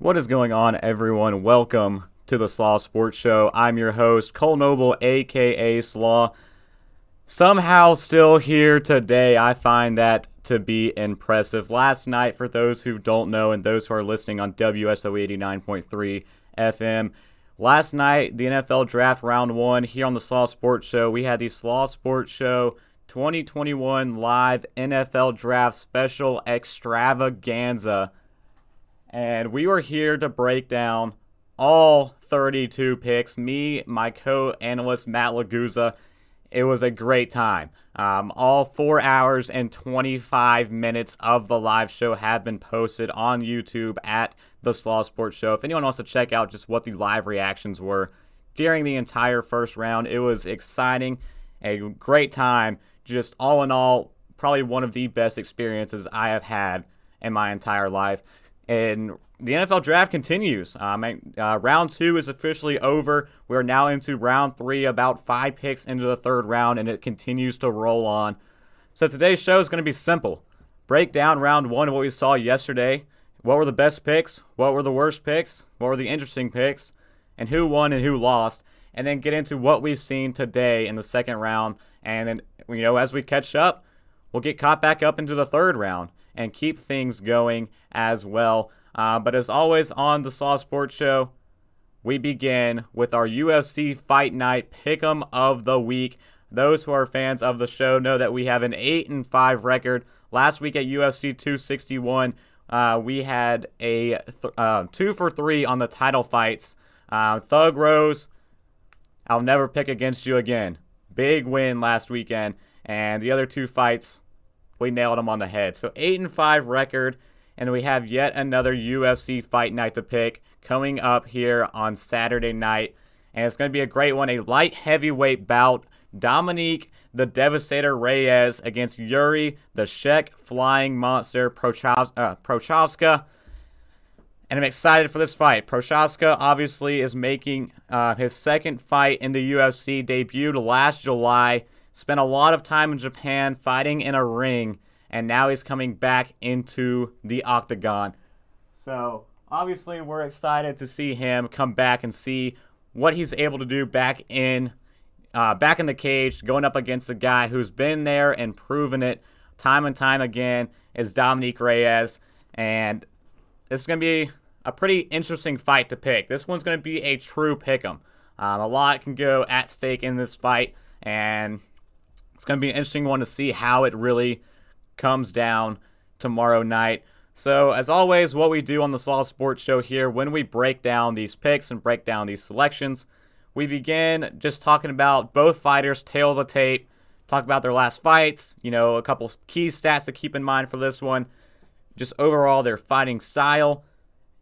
What is going on, everyone? Welcome to the Slaw Sports Show. I'm your host, Cole Noble, aka Slaw. Somehow still here today. I find that to be impressive. Last night, for those who don't know and those who are listening on WSO 89.3 FM, last night, the NFL Draft Round 1 here on the Slaw Sports Show. We had the Slaw Sports Show 2021 Live NFL Draft Special Extravaganza. And we were here to break down all 32 picks. Me, my co-analyst, Matt Laguza. It was a great time. All 4 hours and 25 minutes of the live show have been posted on YouTube at the Slaw Sports Show. If anyone wants to check out just what the live reactions were during the entire first round, it was exciting, a great time. Just all in all, probably one of the best experiences I have had in my entire life. And the NFL draft continues. Round 2 is officially over. We're now into round 3, about 5 picks into the third round, and it continues to roll on. So today's show is going to be simple. Break down round 1 of what we saw yesterday. What were the best picks? What were the worst picks? What were the interesting picks? And who won and who lost? And then get into what we've seen today in the second round. And then, as we catch up, we'll get caught back up into the third round and keep things going as well. But as always on the Slaw Sports Show, we begin with our UFC Fight Night Pick'em of the Week. Those who are fans of the show know that we have an 8-5 record. Last week at UFC 261, we had a 2 for 3 on the title fights. Thug Rose, I'll never pick against you again. Big win last weekend. And the other 2 fights, we nailed them on the head. So 8-5 record, and we have yet another UFC Fight Night to pick coming up here on Saturday night. And it's going to be a great one, a light heavyweight bout. Dominic the Devastator Reyes against Yuri the Czech Flying Monster Prochazka. And I'm excited for this fight. Prochazka obviously is making his second fight in the UFC, debuted last July. Spent a lot of time in Japan fighting in a ring, and now he's coming back into the octagon. So, obviously, we're excited to see him come back and see what he's able to do back in the cage, going up against a guy who's been there and proven it time and time again, is Dominic Reyes. And this is going to be a pretty interesting fight to pick. This one's going to be a true pick'em. A lot can go at stake in this fight, and it's going to be an interesting one to see how it really comes down tomorrow night. So, as always, what we do on the Slaw Sports Show here, when we break down these picks and break down these selections, we begin just talking about both fighters, tail of the tape, talk about their last fights, a couple key stats to keep in mind for this one, just overall their fighting style,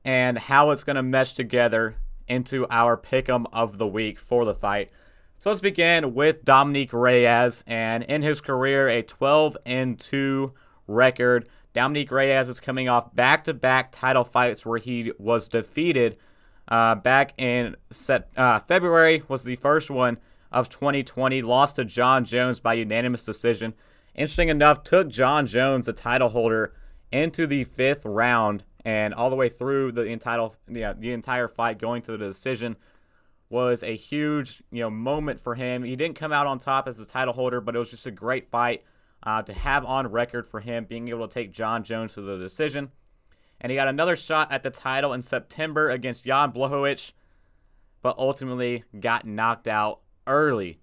and how it's going to mesh together into our pick'em of the week for the fight. So let's begin with Dominic Reyes, and in his career, a 12-2 record. Dominic Reyes is coming off back-to-back title fights where he was defeated back in February was the first one of 2020, lost to John Jones by unanimous decision. Interesting enough, took John Jones, the title holder, into the 5th round, and all the way through the entire fight going to the decision. Was a huge, moment for him. He didn't come out on top as the title holder, but it was just a great fight to have on record for him, being able to take John Jones to the decision. And he got another shot at the title in September against Jan Blachowicz, but ultimately got knocked out early.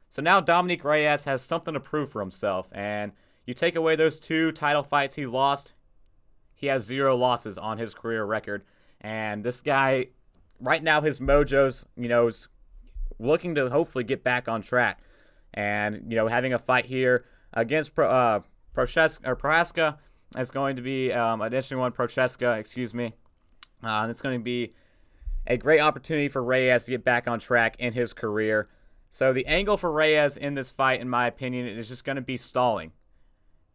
So now Dominic Reyes has something to prove for himself, and you take away those 2 title fights he lost, he has 0 losses on his career record. And this guy, right now, his mojo's, is looking to hopefully get back on track. And, having a fight here against Prochazka is going to be an interesting one. Prochazka, excuse me. It's going to be a great opportunity for Reyes to get back on track in his career. So the angle for Reyes in this fight, in my opinion, is just going to be stalling.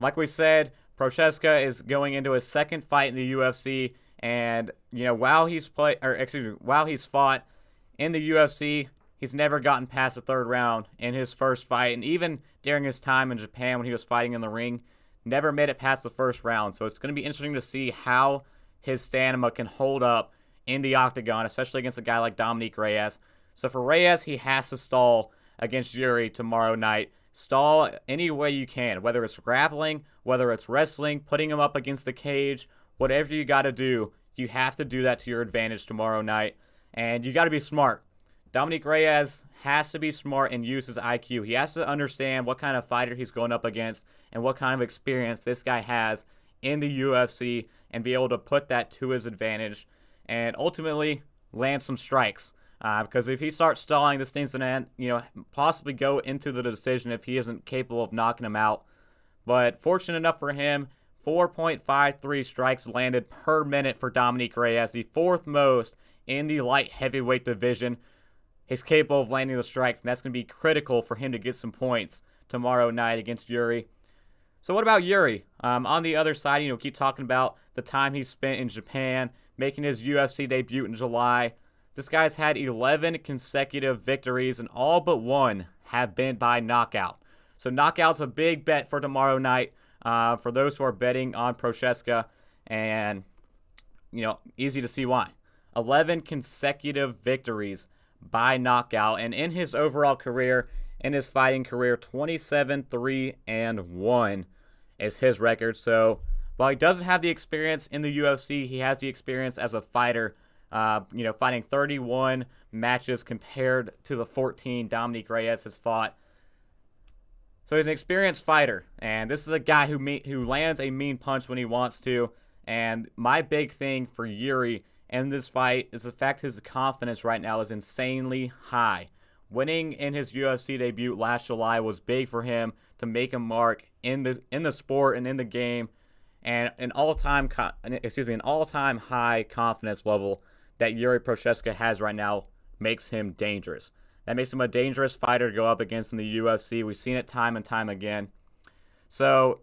Like we said, Prochazka is going into his second fight in the UFC. And, while he's fought in the UFC, he's never gotten past the 3rd round in his first fight. And even during his time in Japan when he was fighting in the ring, never made it past the 1st round. So it's going to be interesting to see how his stamina can hold up in the octagon, especially against a guy like Dominic Reyes. So for Reyes, he has to stall against Yuri tomorrow night. Stall any way you can, whether it's grappling, whether it's wrestling, putting him up against the cage, whatever you got to do, you have to do that to your advantage tomorrow night. And you got to be smart. Dominic Reyes has to be smart and use his IQ. He has to understand what kind of fighter he's going up against and what kind of experience this guy has in the UFC and be able to put that to his advantage and ultimately land some strikes. Because if he starts stalling, this thing's going to, possibly go into the decision if he isn't capable of knocking him out. But fortunate enough for him, 4.53 strikes landed per minute for Dominic Reyes, the fourth most in the light heavyweight division. He's capable of landing the strikes, and that's going to be critical for him to get some points tomorrow night against Yuri. So what about Yuri? On the other side, keep talking about the time he spent in Japan, making his UFC debut in July. This guy's had 11 consecutive victories, and all but one have been by knockout. So knockout's a big bet for tomorrow night for those who are betting on Prochazka, and, easy to see why. 11 consecutive victories by knockout, and in his overall career, in his fighting career, 27-3-1 is his record. So while he doesn't have the experience in the UFC, he has the experience as a fighter. Fighting 31 matches compared to the 14 Dominic Reyes has fought. So he's an experienced fighter, and this is a guy who lands a mean punch when he wants to. And my big thing for Yuri in this fight is the fact his confidence right now is insanely high. Winning in his UFC debut last July was big for him to make a mark in the sport and in the game, and an all-time high confidence level that Yuri Prochazka has right now makes him dangerous. That makes him a dangerous fighter to go up against in the UFC. We've seen it time and time again. So,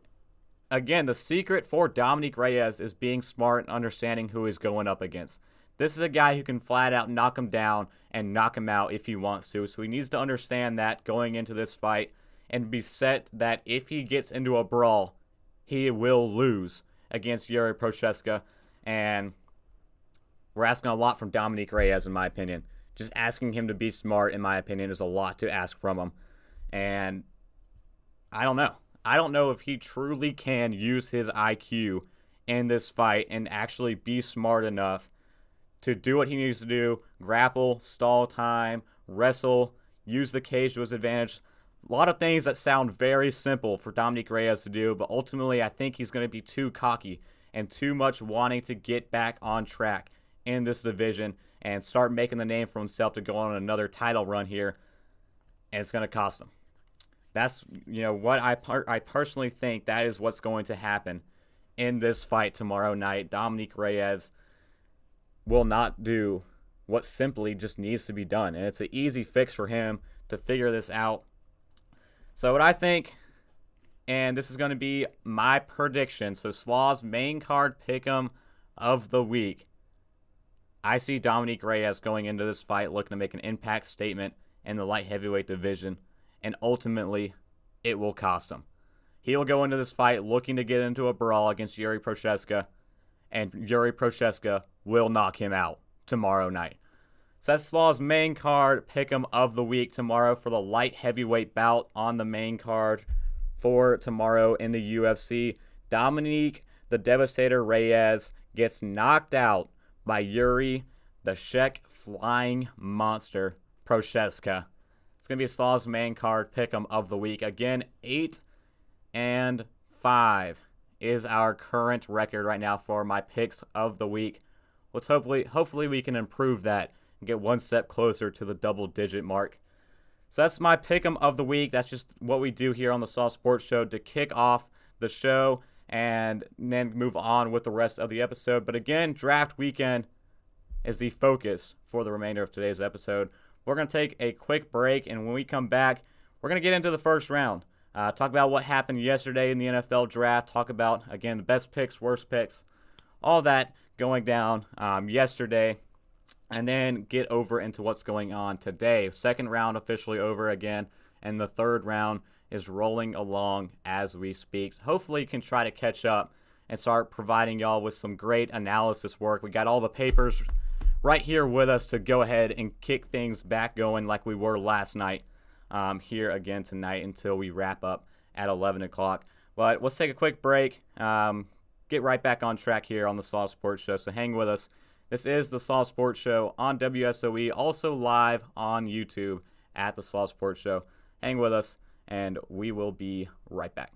again, the secret for Dominic Reyes is being smart and understanding who he's going up against. This is a guy who can flat out knock him down and knock him out if he wants to. So he needs to understand that going into this fight and be set that if he gets into a brawl, he will lose against Yuri Prochazka. And we're asking a lot from Dominic Reyes, in my opinion. Just asking him to be smart, in my opinion, is a lot to ask from him. And I don't know. I don't know if he truly can use his IQ in this fight and actually be smart enough to do what he needs to do, grapple, stall time, wrestle, use the cage to his advantage. A lot of things that sound very simple for Dominic Reyes to do, but ultimately I think he's going to be too cocky and too much wanting to get back on track in this division and start making the name for himself to go on another title run here, and it's going to cost him. That's what I personally think that is what's going to happen in this fight tomorrow night. Dominic Reyes will not do what simply just needs to be done, and it's an easy fix for him to figure this out. So what I think, and this is going to be my prediction, so Slaw's main card pick'em of the week, I see Dominic Reyes going into this fight looking to make an impact statement in the light heavyweight division, and ultimately it will cost him. He will go into this fight looking to get into a brawl against Yuri Prochazka, and Yuri Prochazka will knock him out tomorrow night. So that's Slaw's main card pick'em of the week tomorrow for the light heavyweight bout on the main card for tomorrow in the UFC. Dominic the Devastator Reyes gets knocked out by Yuri the Czech Flying Monster Prochazka. It's going to be Slaw's main card pick'em of the week. Again, 8-5 is our current record right now for my picks of the week. Let's hopefully we can improve that and get one step closer to the double-digit mark. So that's my pick'em of the week. That's just what we do here on the Slaw Sports Show to kick off the show and then move on with the rest of the episode. But again, draft weekend is the focus for the remainder of today's episode. We're going to take a quick break, and when we come back, we're going to get into the first round. Talk about what happened yesterday in the NFL draft. Talk about, again, the best picks, worst picks, all that going down yesterday. And then get over into what's going on today. Second round officially over again. And the third round is rolling along as we speak. Hopefully can try to catch up and start providing y'all with some great analysis work. We got all the papers right here with us to go ahead and kick things back going like we were last night here again tonight until we wrap up at 11 o'clock. But let's take a quick break, get right back on track here on the Slaw Sports Show, so hang with us. This is the Slaw Sports Show on WSOE, also live on YouTube at the Slaw Sports Show. Hang with us, and we will be right back.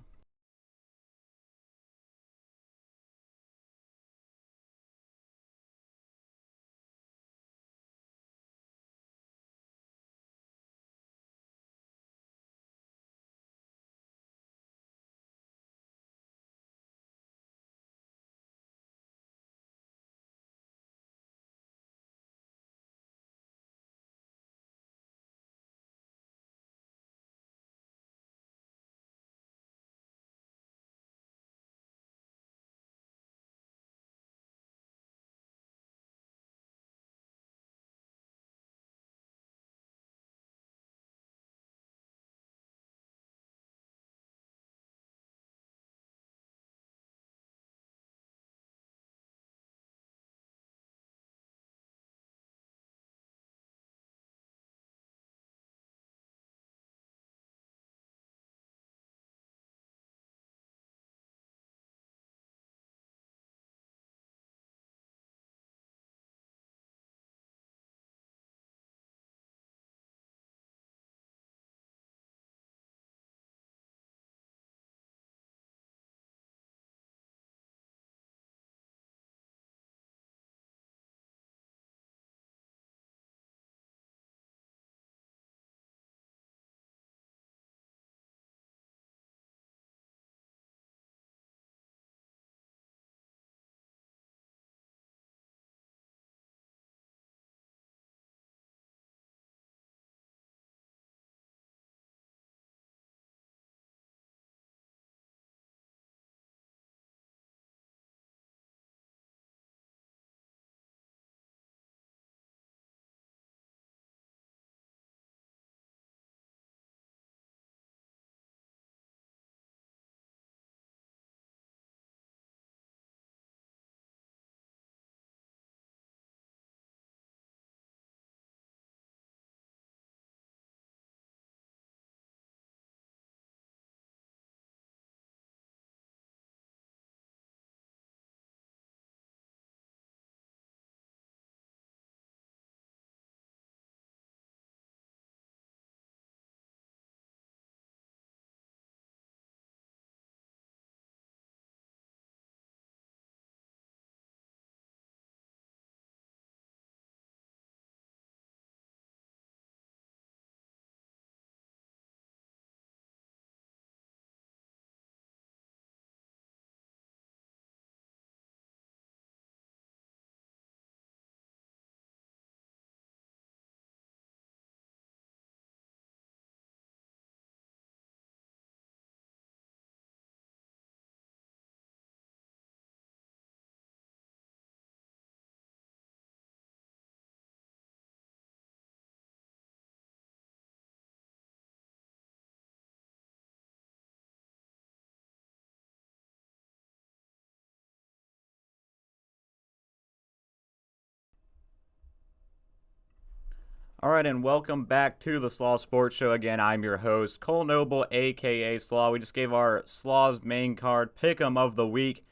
All right, and welcome back to the Slaw Sports Show. Again, I'm your host, Cole Noble, a.k.a. Slaw. We just gave our Slaw's main card pick'em of the week.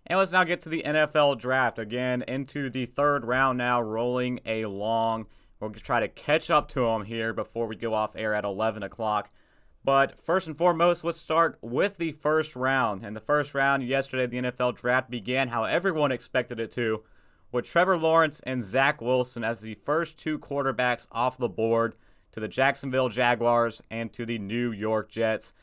And let's now get to the NFL Draft. Again, into the third round now, rolling along. We'll try to catch up to them here before we go off air at 11 o'clock. But first and foremost, let's start with the first round. And the first round yesterday, the NFL Draft began how everyone expected it to, with Trevor Lawrence and Zach Wilson as the first two quarterbacks off the board to the Jacksonville Jaguars and to the New York Jets.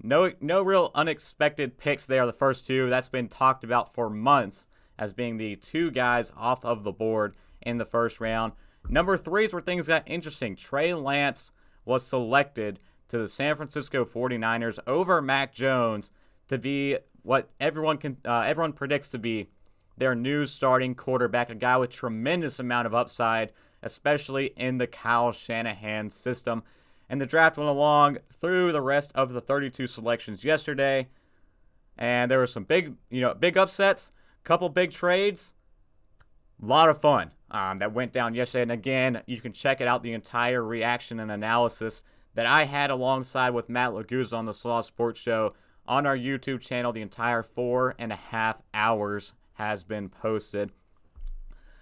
No real unexpected picks there, the first two. That's been talked about for months as being the two guys off of the board in the first round. Number three is where things got interesting. Trey Lance was selected to the San Francisco 49ers over Mac Jones to be what everyone predicts to be their new starting quarterback, a guy with tremendous amount of upside, especially in the Kyle Shanahan system. And the draft went along through the rest of the 32 selections yesterday, and there were some big upsets, couple big trades. A lot of fun. that went down yesterday. And again, you can check it out, the entire reaction and analysis that I had alongside with Matt Laguzza on the Slaw Sports Show on our YouTube channel. The entire 4.5 hours has been posted.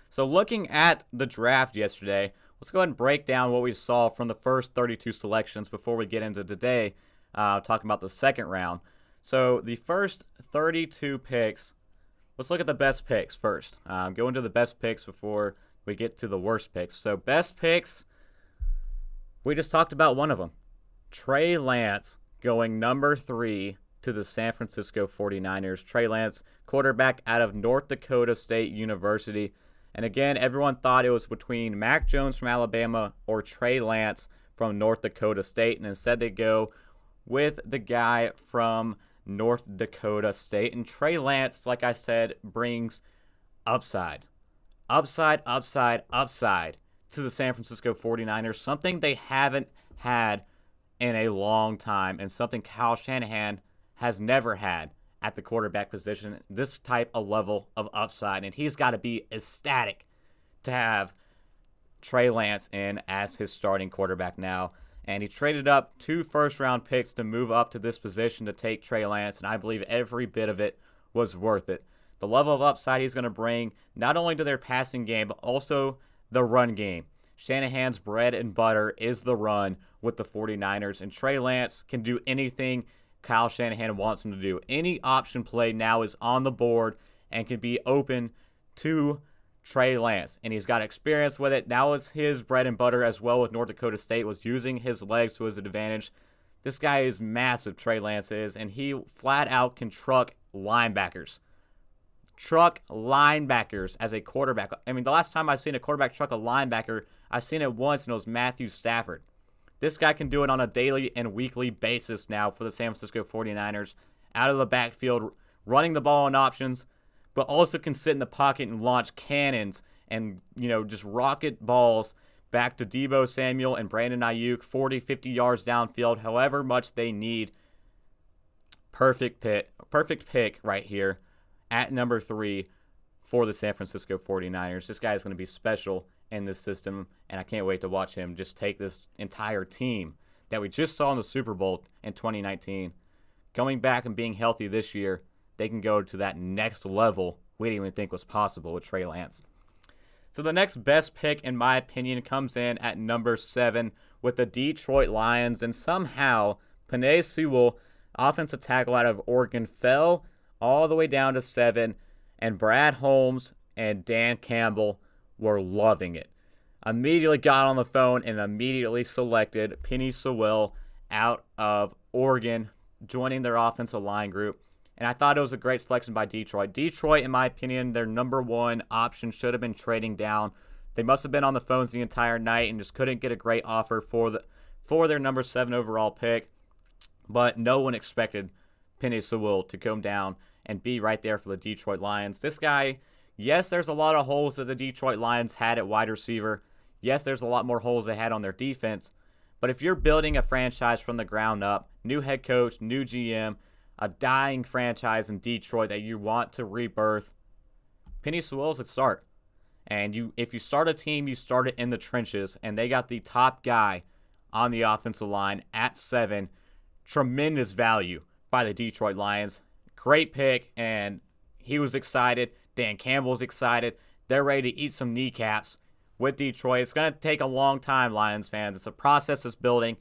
So looking at the draft yesterday, let's go ahead and break down what we saw from the first 32 selections before we get into today, talking about the second round. So the first 32 picks, let's look at the best picks first. Go into the best picks before we get to the worst picks. So best picks, we just talked about one of them. Trey Lance going number 3 to the San Francisco 49ers. Trey Lance, quarterback out of North Dakota State University. And again, everyone thought it was between Mac Jones from Alabama or Trey Lance from North Dakota State. And instead they go with the guy from North Dakota State. And Trey Lance, like I said, brings upside. Upside to the San Francisco 49ers. Something they haven't had in a long time. And something Kyle Shanahan has never had at the quarterback position, this type of level of upside. And he's got to be ecstatic to have Trey Lance in as his starting quarterback now. And he traded up 2 first-round picks to move up to this position to take Trey Lance, and I believe every bit of it was worth it. The level of upside he's going to bring not only to their passing game, but also the run game. Shanahan's bread and butter is the run with the 49ers, and Trey Lance can do anything Kyle Shanahan wants him to do. Any option play now is on the board and can be open to Trey Lance. And he's got experience with it. Now is his bread and butter as well with North Dakota State, was using his legs to his advantage. This guy is massive, Trey Lance is, and he flat out can truck linebackers. Truck linebackers as a quarterback. I mean, the last time I've seen a quarterback truck a linebacker, I've seen it once, and it was Matthew Stafford. This guy can do it on a daily and weekly basis now for the San Francisco 49ers. Out of the backfield, running the ball on options, but also can sit in the pocket and launch cannons and, just rocket balls back to Deebo Samuel and Brandon Ayuk, 40, 50 yards downfield, however much they need. Perfect pick right here at number 3 for the San Francisco 49ers. This guy is going to be special in this system, and I can't wait to watch him just take this entire team that we just saw in the Super Bowl in 2019, coming back and being healthy this year. They can go to that next level we didn't even think was possible with Trey Lance. So the next best pick, in my opinion, comes in at number 7 with the Detroit Lions, and somehow Penei Sewell, offensive tackle out of Oregon, fell all the way down to 7, and Brad Holmes and Dan Campbell were loving it. Immediately got on the phone and immediately selected Penei Sewell out of Oregon, joining their offensive line group. And I thought it was a great selection by Detroit. Detroit, in my opinion, their number 1 option should have been trading down. They must have been on the phones the entire night and just couldn't get a great offer for their number 7 overall pick. But no one expected Penei Sewell to come down and be right there for the Detroit Lions. This guy, yes, there's a lot of holes that the Detroit Lions had at wide receiver. Yes, there's a lot more holes they had on their defense. But if you're building a franchise from the ground up, new head coach, new GM, a dying franchise in Detroit that you want to rebirth, Penei Sewell's a start. And if you start a team, you start it in the trenches. And they got the top guy on the offensive line at 7. Tremendous value by the Detroit Lions. Great pick, and he was excited. Dan Campbell's excited. They're ready to eat some kneecaps with Detroit. It's going to take a long time, Lions fans. It's a process that's building,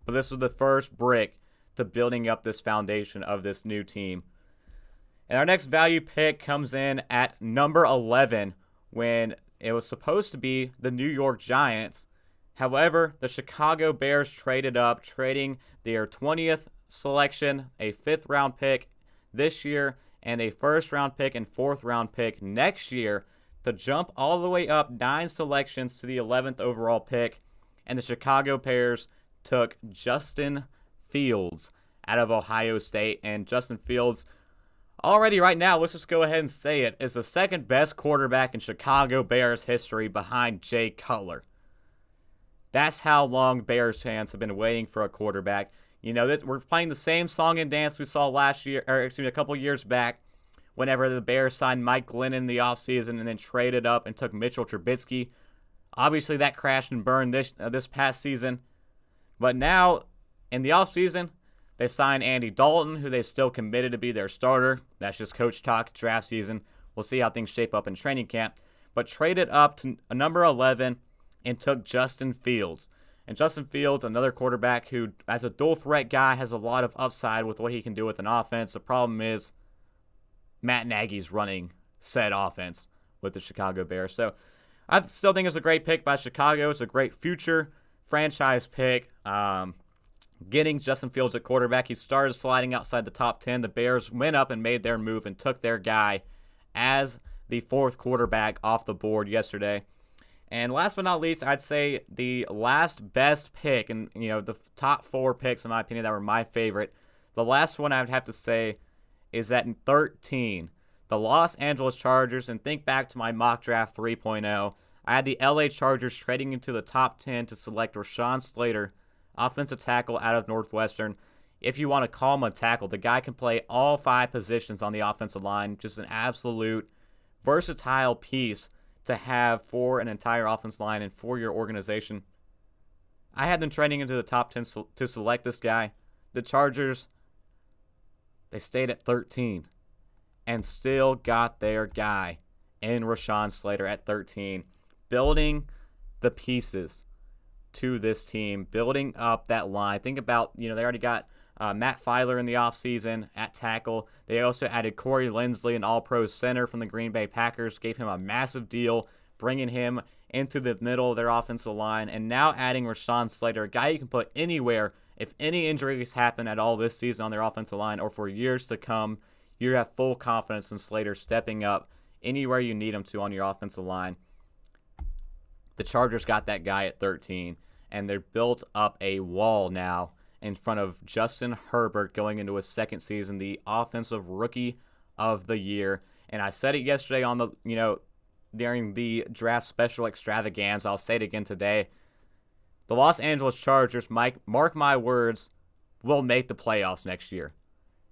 but this was the first brick to building up this foundation of this new team. And our next value pick comes in at number 11 when it was supposed to be the New York Giants. However, the Chicago Bears traded up, trading their 20th selection, a 5th-round pick this year, and a 1st-round pick and 4th-round pick next year to jump all the way up 9 selections to the 11th overall pick. And the Chicago Bears took Justin Fields out of Ohio State. And Justin Fields, already right now, let's just go ahead and say it, is the 2nd best quarterback in Chicago Bears history behind Jay Cutler. That's how long Bears fans have been waiting for a quarterback. We're playing the same song and dance we saw a couple years back whenever the Bears signed Mike Glennon in the offseason and then traded up and took Mitchell Trubisky. Obviously, that crashed and burned this past season. But now, in the offseason, they signed Andy Dalton, who they still committed to be their starter. That's just coach talk, draft season. We'll see how things shape up in training camp. But traded up to number 11 and took Justin Fields. And Justin Fields, another quarterback who, as a dual threat guy, has a lot of upside with what he can do with an offense. The problem is Matt Nagy's running said offense with the Chicago Bears. So I still think it's a great pick by Chicago. It's a great future franchise pick. Getting Justin Fields at quarterback, he started sliding outside the top 10. The Bears went up and made their move and took their guy as the fourth quarterback off the board yesterday. And last but not least, I'd say the last best pick, and the top 4 picks in my opinion that were my favorite. The last one I would have to say is that in 13, the Los Angeles Chargers, and think back to my mock draft 3.0, I had the LA Chargers trading into the top 10 to select Rashawn Slater, offensive tackle out of Northwestern. If you want to call him a tackle, the guy can play all 5 positions on the offensive line. Just an absolute versatile piece to have for an entire offensive line and for your organization. I had them trending into the top 10 to select this guy. The Chargers, they stayed at 13 and still got their guy in Rashawn Slater at 13, building the pieces to this team, building up that line. Think about, they already got Matt Filer in the offseason at tackle. They also added Corey Linsley, an all-pro center from the Green Bay Packers, gave him a massive deal, bringing him into the middle of their offensive line, and now adding Rashawn Slater, a guy you can put anywhere. If any injuries happen at all this season on their offensive line or for years to come, you have full confidence in Slater stepping up anywhere you need him to on your offensive line. The Chargers got that guy at 13, and they're built up a wall now in front of Justin Herbert going into his second season, the offensive rookie of the year. And I said it yesterday on the, during the draft special extravaganza. I'll say it again today. The Los Angeles Chargers, mark my words, will make the playoffs next year.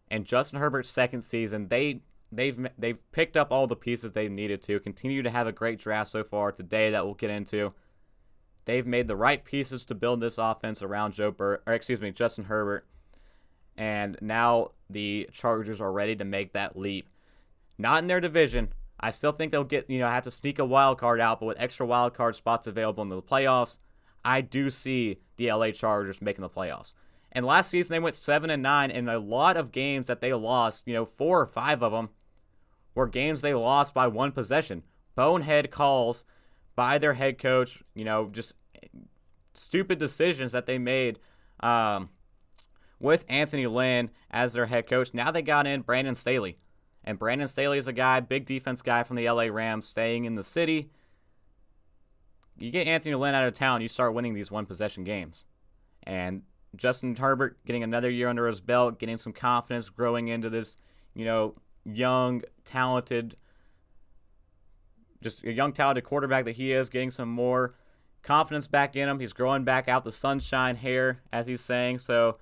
And Justin Herbert's second season, they've picked up all the pieces they needed to. Continue to have a great draft so far today that we'll get into. They've made the right pieces to build this offense around Justin Herbert. And now the Chargers are ready to make that leap. Not in their division. I still think they'll have to sneak a wild card out, but with extra wild card spots available in the playoffs, I do see the LA Chargers making the playoffs. And last season they went 7-9, and a lot of games that they lost, 4 or 5 of them were games they lost by 1 possession. Bonehead calls by their head coach, just stupid decisions that they made with Anthony Lynn as their head coach. Now they got in Brandon Staley. And Brandon Staley is a guy, big defense guy from the LA Rams, staying in the city. You get Anthony Lynn out of town, you start winning these 1-possession games. And Justin Herbert getting another year under his belt, getting some confidence, growing into this, young, talented quarterback that he is, getting some more confidence back in him. He's growing back out the sunshine hair, as he's saying. So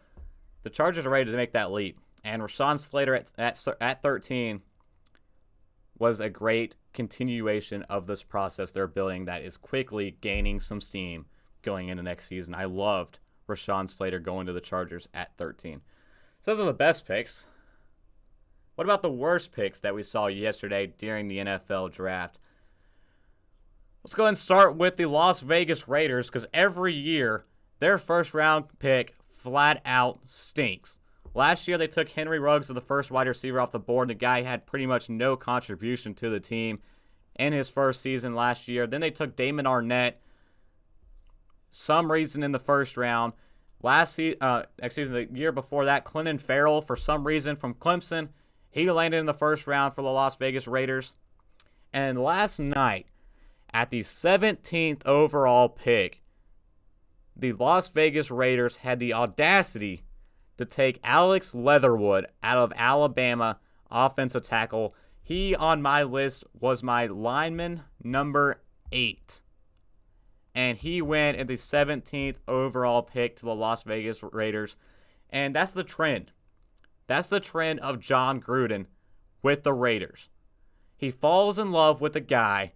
the Chargers are ready to make that leap. And Rashawn Slater at 13 was a great continuation of this process they're building that is quickly gaining some steam going into next season. I loved Rashawn Slater going to the Chargers at 13. So those are the best picks. What about the worst picks that we saw yesterday during the NFL draft? Let's go ahead and start with the Las Vegas Raiders, because every year their first round pick flat out stinks. Last year they took Henry Ruggs as the first wide receiver off the board. The guy had pretty much no contribution to the team in his first season last year. Then they took Damon Arnett, some reason in the first round. The year before that, Clinton Farrell, for some reason from Clemson. He landed in the first round for the Las Vegas Raiders. And last night, at the 17th overall pick, the Las Vegas Raiders had the audacity to take Alex Leatherwood out of Alabama, offensive tackle. He, on my list, was my lineman number 8. And he went at the 17th overall pick to the Las Vegas Raiders. And that's the trend. That's the trend of John Gruden with the Raiders. He falls in love with the guy,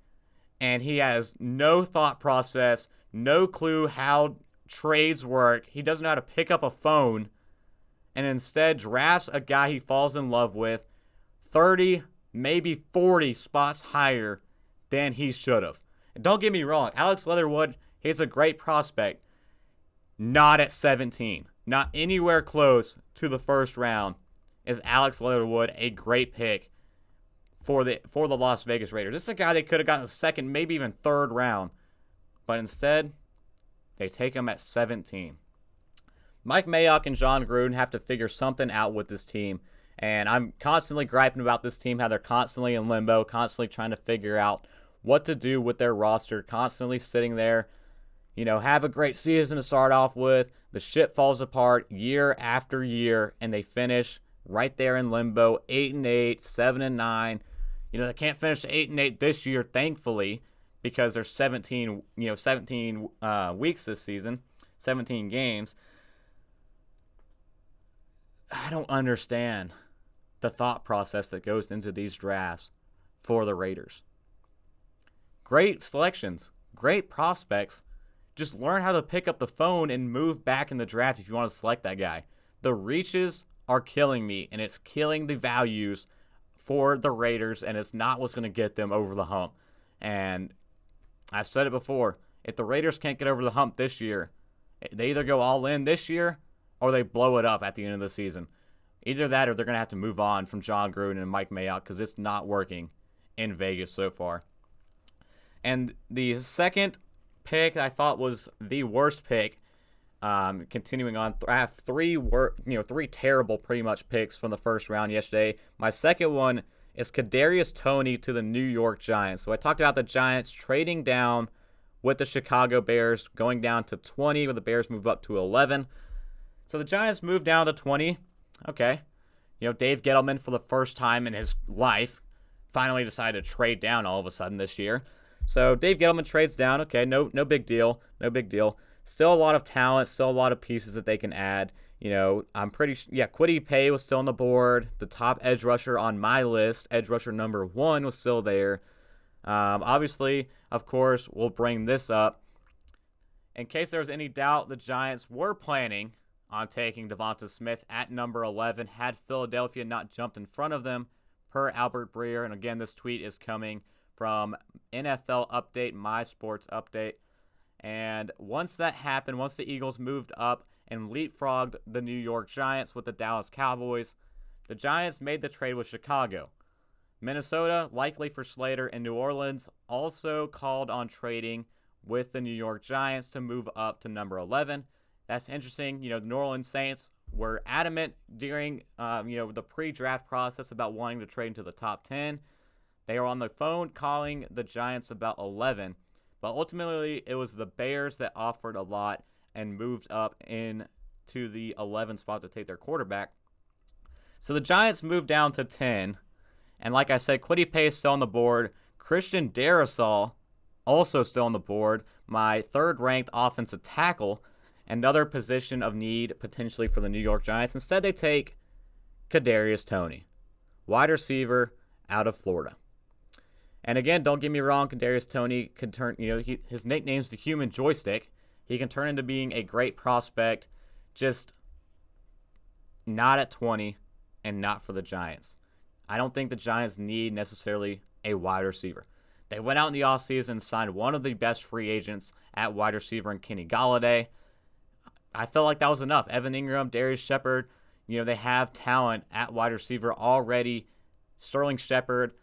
and he has no thought process, no clue how trades work. He doesn't know how to pick up a phone, and instead drafts a guy he falls in love with 30, maybe 40 spots higher than he should have. And don't get me wrong, Alex Leatherwood, he's a great prospect. Not at 17. Not anywhere close to the first round is Alex Leatherwood a great pick for the Las Vegas Raiders. This is a guy they could have gotten the second, maybe even third round. But instead, they take him at 17. Mike Mayock and John Gruden have to figure something out with this team. And I'm constantly griping about this team, how they're constantly in limbo, constantly trying to figure out what to do with their roster, constantly sitting there, have a great season to start off with. The shit falls apart year after year, and they finish right there in limbo, 8-8, 7-9. They can't finish 8-8 this year, thankfully, because there's 17 weeks this season, 17 games. I don't understand the thought process that goes into these drafts for the Raiders. Great selections, great prospects. Just learn how to pick up the phone and move back in the draft if you want to select that guy. The reaches are killing me, and it's killing the values for the Raiders, and it's not what's going to get them over the hump. And I've said it before, if the Raiders can't get over the hump this year, they either go all in this year or they blow it up at the end of the season. Either that or they're going to have to move on from John Gruden and Mike Mayock because it's not working in Vegas so far. And the second pick I thought was the worst pick. Continuing on, I have three terrible pretty much picks from the first round yesterday. My second one is Kadarius Toney to the New York Giants. So I talked about the Giants trading down with the Chicago Bears, going down to 20, where the Bears move up to 11. So the Giants move down to 20. Okay. Dave Gettleman, for the first time in his life, finally decided to trade down all of a sudden this year. So Dave Gettleman trades down. Okay, no big deal. No big deal. Still a lot of talent, still a lot of pieces that they can add. I'm pretty sure, Kwity Paye was still on the board. The top edge rusher on my list, edge rusher number 1, was still there. Obviously, of course, we'll bring this up. In case there was any doubt, the Giants were planning on taking Devonta Smith at number 11 had Philadelphia not jumped in front of them, per Albert Breer. And again, this tweet is coming from NFL Update, My Sports Update. And once that happened, once the Eagles moved up and leapfrogged the New York Giants with the Dallas Cowboys, the Giants made the trade with Chicago. Minnesota, likely for Slater, and New Orleans also called on trading with the New York Giants to move up to number 11. That's interesting. The New Orleans Saints were adamant during the pre-draft process about wanting to trade into the top 10. They were on the phone calling the Giants about 11. But ultimately, it was the Bears that offered a lot and moved up into the 11 spot to take their quarterback. So the Giants moved down to 10. And like I said, Kwity Paye is still on the board. Christian Darrisaw also still on the board. My third-ranked offensive tackle. Another position of need potentially for the New York Giants. Instead, they take Kadarius Toney, wide receiver out of Florida. And again, don't get me wrong, Kadarius Toney can turn, his nickname's the human joystick. He can turn into being a great prospect, just not at 20 and not for the Giants. I don't think the Giants need necessarily a wide receiver. They went out in the offseason and signed one of the best free agents at wide receiver in Kenny Golladay. I felt like that was enough. Evan Ingram, Darius Shepard, they have talent at wide receiver already. Sterling Shepard,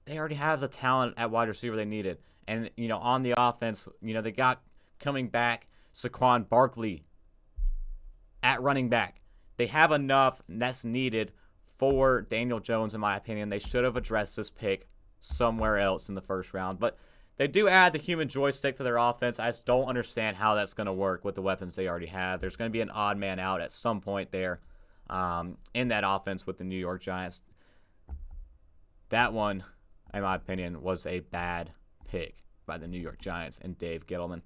they already have the talent at wide receiver they needed. And, on the offense, they got coming back Saquon Barkley at running back. They have enough that's needed for Daniel Jones, in my opinion. They should have addressed this pick somewhere else in the first round. But they do add the human joystick to their offense. I just don't understand how that's going to work with the weapons they already have. There's going to be an odd man out at some point there in that offense with the New York Giants. That one, in my opinion, was a bad pick by the New York Giants and Dave Gettleman.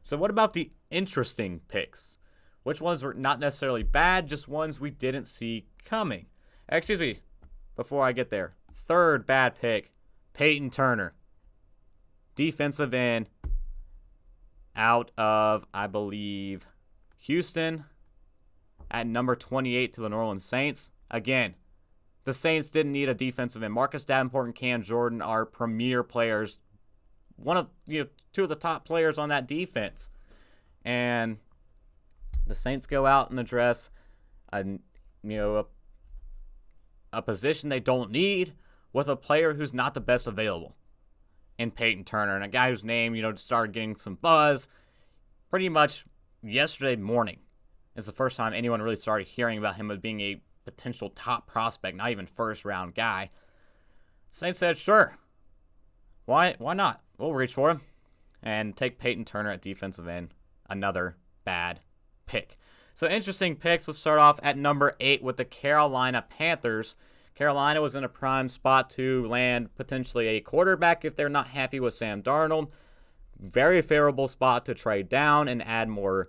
So what about the interesting picks? Which ones were not necessarily bad, just ones we didn't see coming? But before I get there. Third bad pick, Peyton Turner. Defensive end out of, I believe, Houston at number 28 to the New Orleans Saints. Again, the Saints didn't need a defensive end. Marcus Davenport and Cam Jordan are premier players. Two of the top players on that defense. And the Saints go out and address a position they don't need with a player who's not the best available in Peyton Turner, and a guy whose name, started getting some buzz pretty much yesterday morning is the first time anyone really started hearing about him as being a potential top prospect, not even first-round guy. Saints said, sure, why not? We'll reach for him and take Peyton Turner at defensive end. Another bad pick. So interesting picks. Let's start off at number 8 with the Carolina Panthers. Carolina was in a prime spot to land potentially a quarterback if they're not happy with Sam Darnold. Very favorable spot to trade down and add more,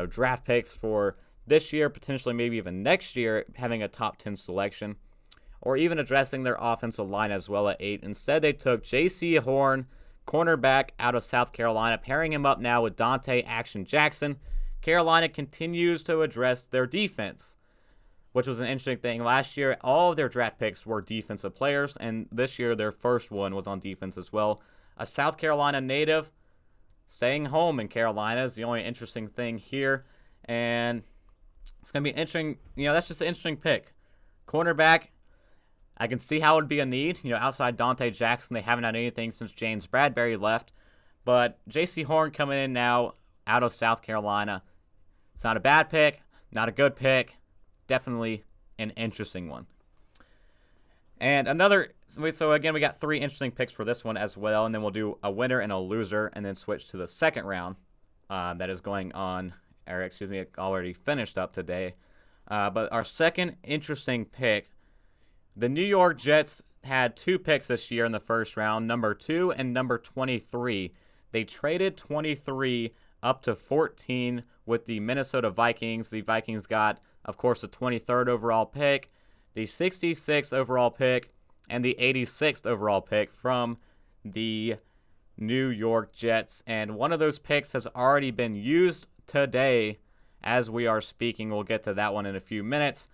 draft picks for this year, potentially maybe even next year, having a top 10 selection, or even addressing their offensive line as well at 8. Instead, they took J.C. Horn, cornerback out of South Carolina, pairing him up now with Dante Action Jackson. Carolina continues to address their defense, which was an interesting thing. Last year, all of their draft picks were defensive players, and this year their first one was on defense as well. A South Carolina native staying home in Carolina is the only interesting thing here, and it's going to be interesting. That's just an interesting pick. Cornerback, I can see how it would be a need. Outside Dante Jackson, they haven't had anything since James Bradbury left, but J.C. Horn coming in now out of South Carolina. It's not a bad pick, not a good pick. Definitely an interesting one. And so again, we got 3 interesting picks for this one as well, and then we'll do a winner and a loser, and then switch to the second round that is going on, it already finished up today. But our second interesting pick, the New York Jets had 2 picks this year in the first round, number 2 and number 23. They traded 23 up to 14 with the Minnesota Vikings. The Vikings got, of course, the 23rd overall pick, the 66th overall pick, and the 86th overall pick from the New York Jets. And one of those picks has already been used today as we are speaking. We'll get to that one in a few minutes.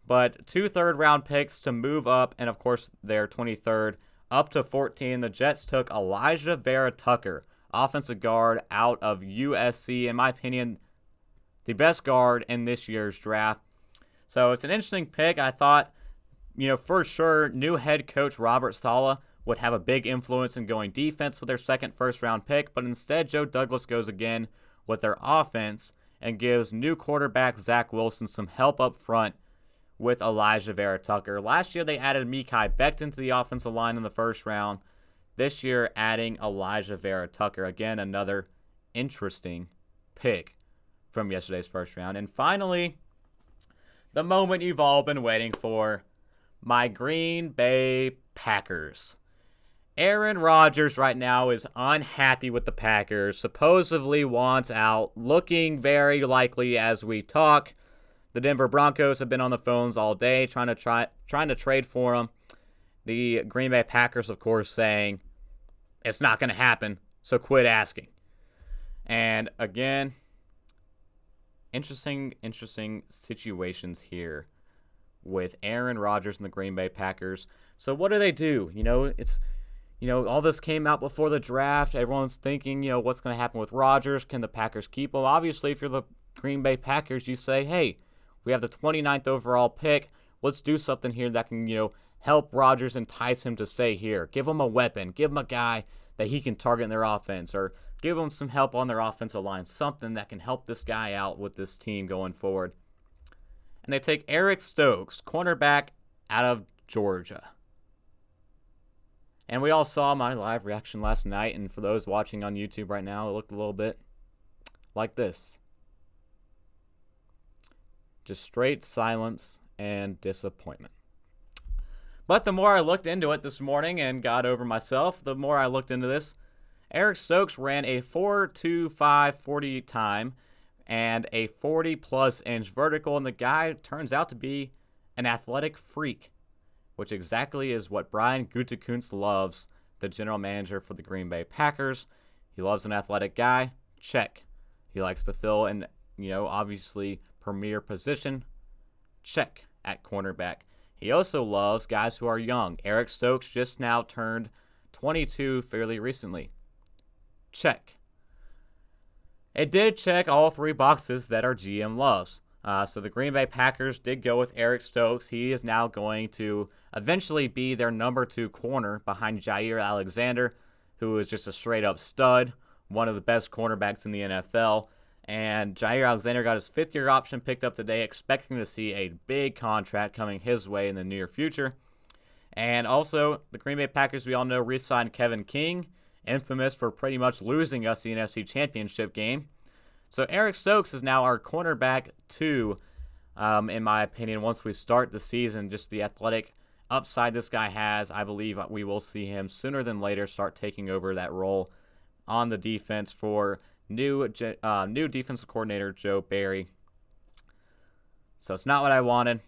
But 2 third-round picks to move up, and, of course, their 23rd up to 14. The Jets took Elijah Vera Tucker, offensive guard out of USC. In my opinion, the best guard in this year's draft. So it's an interesting pick. I thought, for sure, new head coach Robert Saleh would have a big influence in going defense with their second first-round pick, but instead Joe Douglas goes again with their offense and gives new quarterback Zach Wilson some help up front with Elijah Vera Tucker. Last year, they added Mekhi Becton to the offensive line in the first round. This year, adding Elijah Vera Tucker. Again, another interesting pick from yesterday's first round. And finally, the moment you've all been waiting for, my Green Bay Packers. Aaron Rodgers right now is unhappy with the Packers, supposedly wants out, looking very likely as we talk. The Denver Broncos have been on the phones all day trying to trade for him. The Green Bay Packers, of course, saying it's not going to happen, so quit asking. And again, interesting situations here with Aaron Rodgers and the Green Bay Packers. So what do they do? All this came out before the draft. Everyone's thinking, what's going to happen with Rodgers? Can the Packers keep him? Obviously, if you're the Green Bay Packers, you say, hey, we have the 29th overall pick. Let's do something here that can, help Rodgers, entice him to stay here. Give him a weapon. Give him a guy that he can target in their offense, or give him some help on their offensive line, something that can help this guy out with this team going forward. And they take Eric Stokes, cornerback out of Georgia. And we all saw my live reaction last night, and for those watching on YouTube right now, it looked a little bit like this. Just straight silence and disappointment. But the more I looked into it this morning and got over myself, the more I looked into this. Eric Stokes ran a 4.25 40 time and a 40-plus inch vertical, and the guy turns out to be an athletic freak. which exactly is what Brian Gutekunst loves, the general manager for the Green Bay Packers. He loves an athletic guy. Check. He likes to fill an, obviously premier position. Check at cornerback. He also loves guys who are young. Eric Stokes just now turned 22 fairly recently. Check. It did check all three boxes that our GM loves. So the Green Bay Packers did go with Eric Stokes. He is now going to eventually be their number 2 corner behind Jaire Alexander, who is just a straight-up stud, one of the best cornerbacks in the NFL. And Jaire Alexander got his 5th-year option picked up today, expecting to see a big contract coming his way in the near future. And also, the Green Bay Packers, we all know, re-signed Kevin King, infamous for pretty much losing us the NFC Championship game. So Eric Stokes is now our cornerback 2, in my opinion, once we start the season. Just the athletic upside this guy has, I believe we will see him sooner than later start taking over that role on the defense for new defensive coordinator Joe Barry. So it's not what I wanted,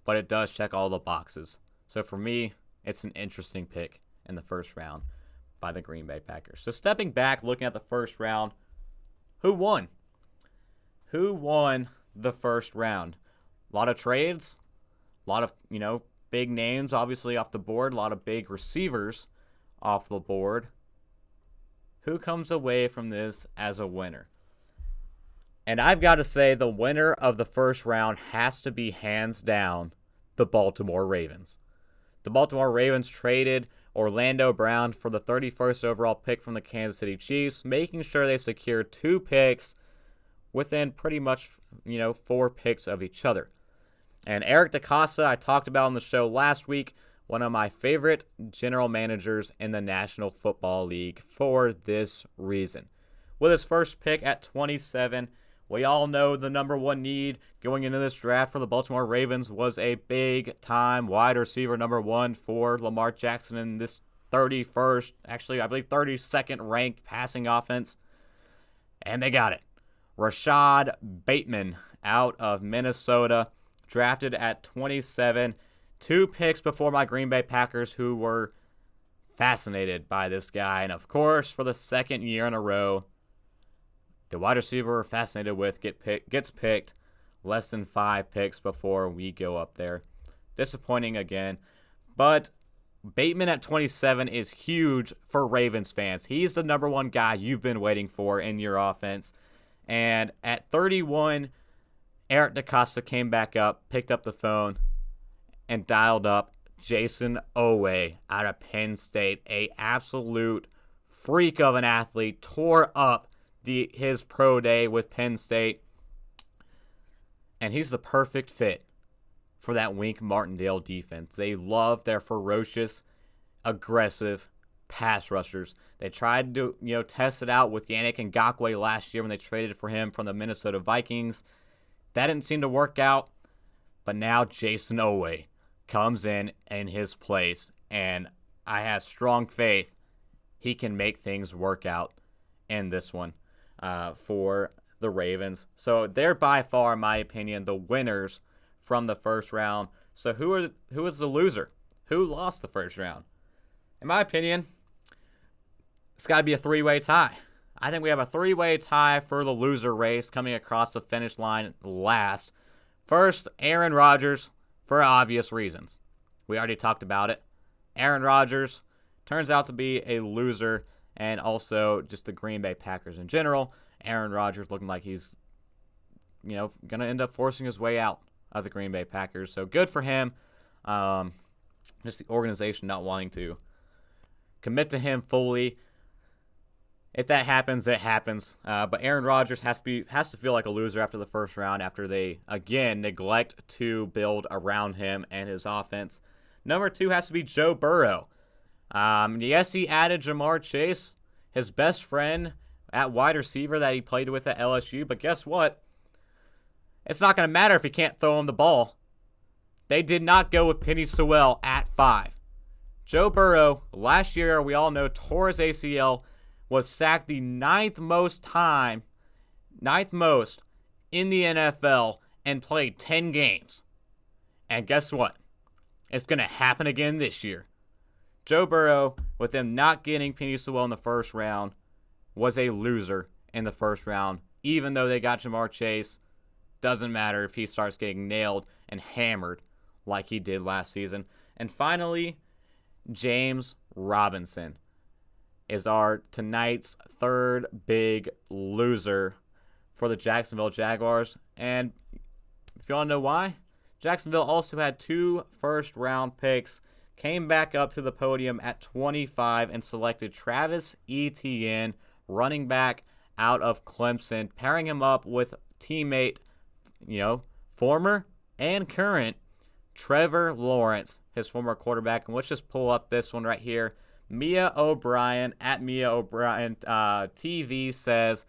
but it does check all the boxes. So for me, it's an interesting pick in the first round by the Green Bay Packers. So stepping back, looking at the first round, who won? Who won the first round? A lot of trades, a lot of, big names obviously off the board, a lot of big receivers off the board. Who comes away from this as a winner? And I've got to say the winner of the first round has to be hands down the Baltimore Ravens. The Baltimore Ravens traded Orlando Brown for the 31st overall pick from the Kansas City Chiefs, making sure they secured 2 picks within pretty much, 4 picks of each other. And Eric DeCosta, I talked about on the show last week, one of my favorite general managers in the National Football League for this reason. With his first pick at 27, we all know the number 1 need going into this draft for the Baltimore Ravens was a big-time wide receiver number 1 for Lamar Jackson in this 31st, actually I believe 32nd ranked passing offense. And they got it. Rashad Bateman out of Minnesota, drafted at 27. 2 picks before my Green Bay Packers, who were fascinated by this guy. And of course, for the 2nd year in a row, the wide receiver we're fascinated with gets picked less than 5 picks before we go up there. Disappointing again. But Bateman at 27 is huge for Ravens fans. He's the number 1 guy you've been waiting for in your offense. And at 31, Eric DeCosta came back up, picked up the phone, and dialed up Jayson Oweh out of Penn State. A absolute freak of an athlete. Tore up his pro day with Penn State. And he's the perfect fit for that Wink Martindale defense. They love their ferocious, aggressive pass rushers. They tried to, test it out with Yannick Ngakoue last year when they traded for him from the Minnesota Vikings. That didn't seem to work out. But now Jayson Oweh comes in his place, and I have strong faith he can make things work out in this one for the Ravens. So they're by far, in my opinion, the winners from the first round. So who is the loser? Who lost the first round? In my opinion, it's got to be a 3-way tie. I think we have a 3-way tie for the loser race coming across the finish line last. First, Aaron Rodgers, for obvious reasons. We already talked about it. Aaron Rodgers turns out to be a loser, and also just the Green Bay Packers in general. Aaron Rodgers looking like he's, going to end up forcing his way out of the Green Bay Packers. So good for him. Just the organization not wanting to commit to him fully. If that happens, it happens. But Aaron Rodgers has to feel like a loser after the first round, after they, again, neglect to build around him and his offense. Number 2 has to be Joe Burrow. Yes, he added Jamar Chase, his best friend at wide receiver that he played with at LSU. But guess what? It's not going to matter if he can't throw him the ball. They did not go with Penei Sewell at 5. Joe Burrow, last year, we all know, tore his ACL, was sacked the 9th most in the NFL, and played 10 games. And guess what? It's going to happen again this year. Joe Burrow, with them not getting Penei Sewell in the first round, was a loser in the first round. Even though they got Ja'Marr Chase, doesn't matter if he starts getting nailed and hammered like he did last season. And finally, James Robinson is our tonight's third big loser for the Jacksonville Jaguars. And if you want to know why, Jacksonville also had 2 first-round picks, came back up to the podium at 25 and selected Travis Etienne, running back out of Clemson, pairing him up with teammate, former and current Trevor Lawrence, his former quarterback. And let's just pull up this one right here. Mia O'Brien at Mia O'Brien TV says,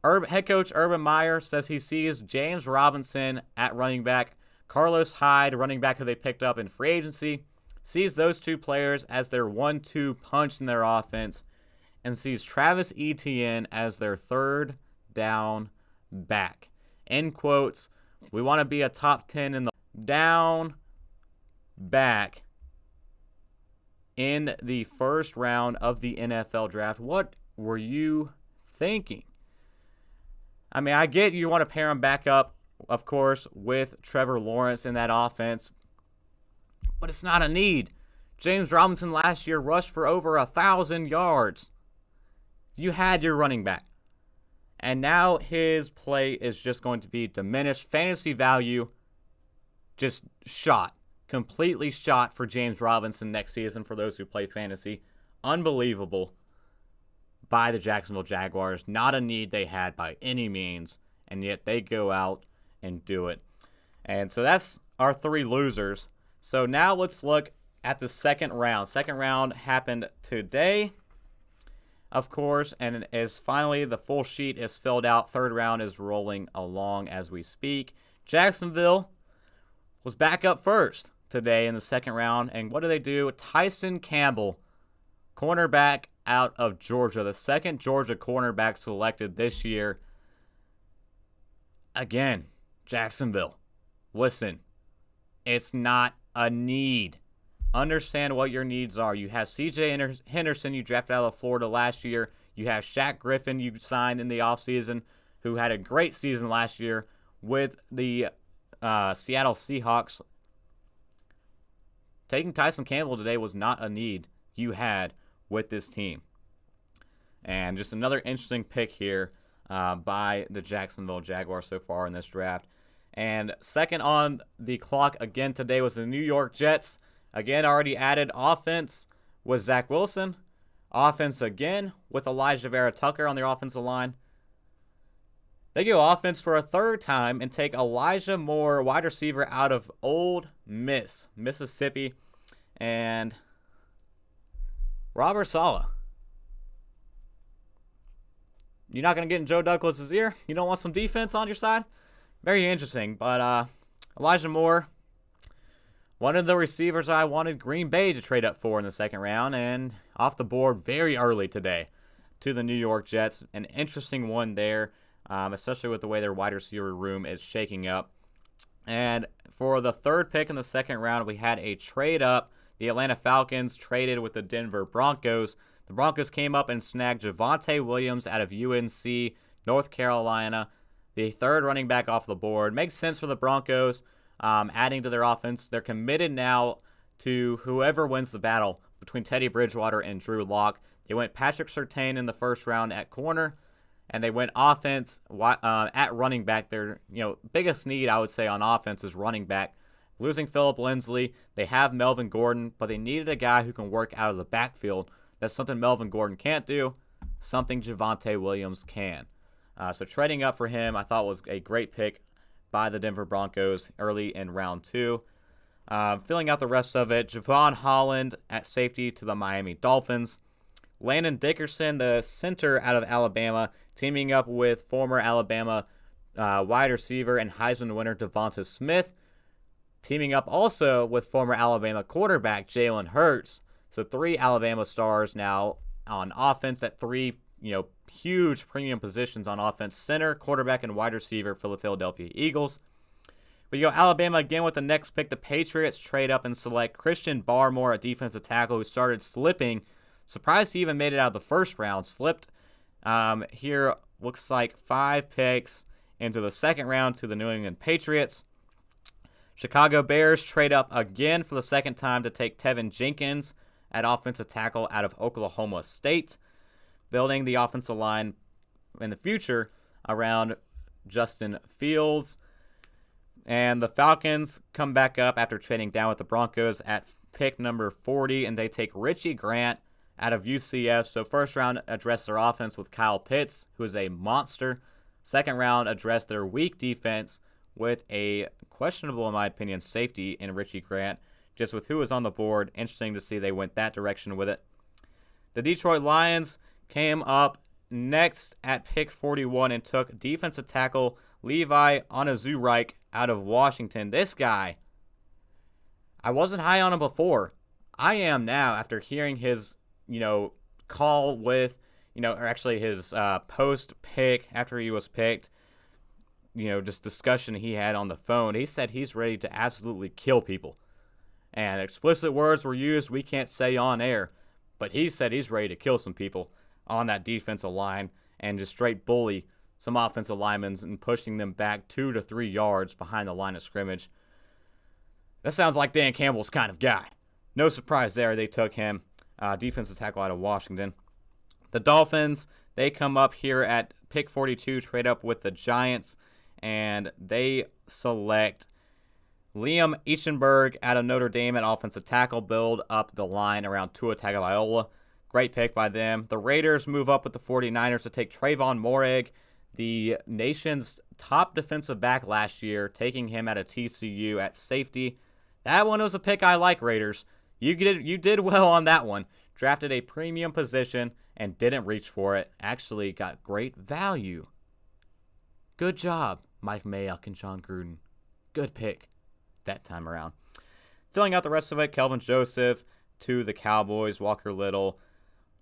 head coach Urban Meyer says he sees James Robinson at running back, Carlos Hyde, running back who they picked up in free agency, sees those 2 players as their 1-2 punch in their offense, and sees Travis Etienne as their third down back. End quotes. We want to be a top 10 in the down back in the first round of the NFL draft. What were you thinking? I mean, I get you want to pair him back up, of course, with Trevor Lawrence in that offense, but it's not a need. James Robinson last year rushed for over 1,000 yards. You had your running back. And now his play is just going to be diminished. Fantasy value just shot. Completely shot for James Robinson next season for those who play fantasy. Unbelievable by the Jacksonville Jaguars. Not a need they had by any means, and yet they go out and do it. And so that's our 3 losers. So now let's look at the second round. Second round happened today, of course, and as finally the full sheet is filled out. Third round is rolling along as we speak. Jacksonville was back up first today in the second round, and what do they do? Tyson Campbell, cornerback out of Georgia, the second Georgia cornerback selected this year. Again, Jacksonville, listen, it's not a need. Understand what your needs are. You have C.J. Henderson you drafted out of Florida last year. You have Shaq Griffin you signed in the offseason, who had a great season last year with the Seattle Seahawks. Taking Tyson Campbell today was not a need you had with this team. And just another interesting pick here by the Jacksonville Jaguars so far in this draft. And second on the clock again today was the New York Jets. Again, already added offense with Zach Wilson. Offense again with Elijah Vera Tucker on their offensive line. They go offense for a third time and take Elijah Moore, wide receiver out of Ole Miss, Mississippi, and Robert Saleh. You're not going to get in Joe Douglas's ear? You don't want some defense on your side? Very interesting. But Elijah Moore, one of the receivers I wanted Green Bay to trade up for in the second round, and off the board very early today to the New York Jets. An interesting one there, especially with the way their wide receiver room is shaking up. And for the third pick in the second round, we had a trade up. The Atlanta Falcons traded with the Denver Broncos. The Broncos came up and snagged Javonte Williams out of UNC, North Carolina, the third running back off the board. Makes sense for the Broncos, adding to their offense. They're committed now to whoever wins the battle between Teddy Bridgewater and Drew Lock. They went Patrick Surtain in the first round at corner, and they went offense at running back. Their biggest need, I would say, on offense is running back. Losing Phillip Lindsay, they have Melvin Gordon, but they needed a guy who can work out of the backfield. That's something Melvin Gordon can't do, something Javonte Williams can. So trading up for him, I thought was a great pick by the Denver Broncos early in round 2. Filling out the rest of it, Javon Holland at safety to the Miami Dolphins. Landon Dickerson, the center out of Alabama, teaming up with former Alabama wide receiver and Heisman winner Devonta Smith, teaming up also with former Alabama quarterback Jalen Hurts. So 3 Alabama stars now on offense at 3 huge premium positions on offense: center, quarterback, and wide receiver for the Philadelphia Eagles. We go Alabama again with the next pick. The Patriots trade up and select Christian Barmore, a defensive tackle who started slipping. Surprised he even made it out of the first round. Slipped here, looks like 5 picks into the second round to the New England Patriots. Chicago Bears trade up again for the second time to take Tevin Jenkins at offensive tackle out of Oklahoma State, building the offensive line in the future around Justin Fields. And the Falcons come back up after trading down with the Broncos at pick number 40, and they take Richie Grant out of UCF. So first round addressed their offense with Kyle Pitts, who is a monster. Second round addressed their weak defense with a questionable, in my opinion, safety in Richie Grant. Just with who was on the board, interesting to see they went that direction with it. The Detroit Lions came up next at pick 41 and took defensive tackle Levi Onwuzurike out of Washington. This guy, I wasn't high on him before. I am now after hearing his, call with, or actually his post-pick after he was picked, just discussion he had on the phone. He said he's ready to absolutely kill people. And explicit words were used we can't say on air. But he said he's ready to kill some people on that defensive line and just straight bully some offensive linemen and pushing them back 2 to 3 yards behind the line of scrimmage. That sounds like Dan Campbell's kind of guy. No surprise there, they took him, defensive tackle out of Washington. The Dolphins, they come up here at pick 42, trade up with the Giants, and they select Liam Eichenberg out of Notre Dame at offensive tackle, build up the line around Tua Tagovailoa. Great pick by them. The Raiders move up with the 49ers to take Trayvon Moehrig, the nation's top defensive back last year, taking him out of TCU at safety. That one was a pick I like, Raiders. You did well on that one. Drafted a premium position and didn't reach for it. Actually got great value. Good job, Mike Mayock and John Gruden. Good pick that time around. Filling out the rest of it, Kelvin Joseph to the Cowboys, Walker Little.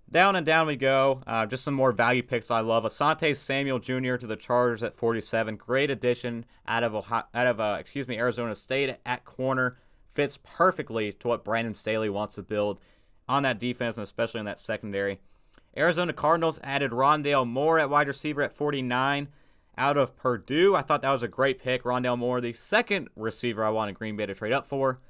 Down and down we go. Just some more value picks I love. Asante Samuel Jr. to the Chargers at 47. Great addition out of Arizona State at corner. Fits perfectly to what Brandon Staley wants to build on that defense and especially in that secondary. Arizona Cardinals added Rondale Moore at wide receiver at 49 out of Purdue. I thought that was a great pick. Rondale Moore, the second receiver I wanted Green Bay to trade up for.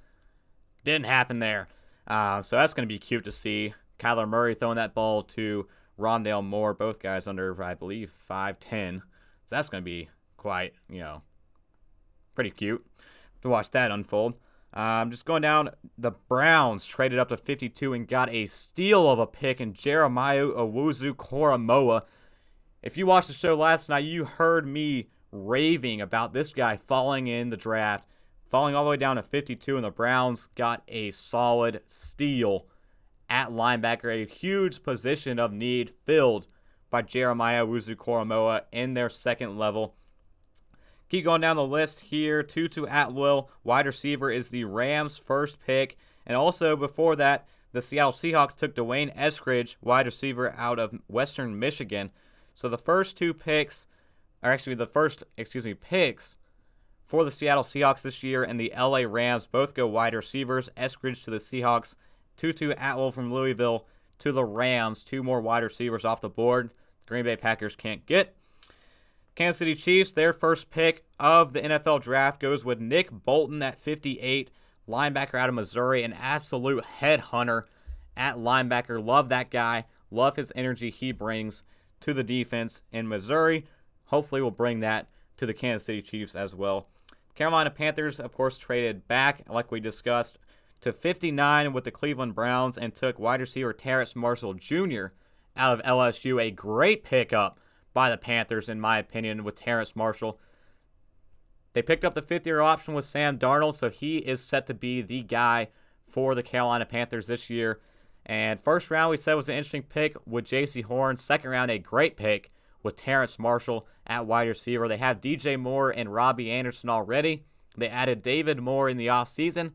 Didn't happen there. So that's going to be cute to see. Kyler Murray throwing that ball to Rondale Moore, both guys under, I believe, 5'10". So that's going to be quite, pretty cute to watch that unfold. Just going down, the Browns traded up to 52 and got a steal of a pick in Jeremiah Owusu-Koramoah. If you watched the show last night, you heard me raving about this guy falling in the draft, falling all the way down to 52, and the Browns got a solid steal at linebacker, a huge position of need filled by Jeremiah Owusu-Koramoah in their second level. Keep going down the list here. Tutu Atwell, wide receiver, is the Rams' first pick. And also before that, the Seattle Seahawks took Dwayne Eskridge, wide receiver out of Western Michigan. So the first picks for the Seattle Seahawks this year and the LA Rams both go wide receivers. Eskridge to the Seahawks, Tutu Atwell from Louisville to the Rams. 2 more wide receivers off the board. The Green Bay Packers can't get. Kansas City Chiefs, their first pick of the NFL draft goes with Nick Bolton at 58, linebacker out of Missouri, an absolute headhunter at linebacker. Love that guy. Love his energy he brings to the defense in Missouri. Hopefully we'll bring that to the Kansas City Chiefs as well. Carolina Panthers, of course, traded back, like we discussed, to 59 with the Cleveland Browns and took wide receiver Terrace Marshall Jr. out of LSU. A great pickup by the Panthers, in my opinion, with Terrace Marshall. They picked up the 5th-year option with Sam Darnold, so he is set to be the guy for the Carolina Panthers this year. And first round, we said, was an interesting pick with J.C. Horn. Second round, a great pick with Terrace Marshall at wide receiver. They have DJ Moore and Robbie Anderson already. They added David Moore in the offseason.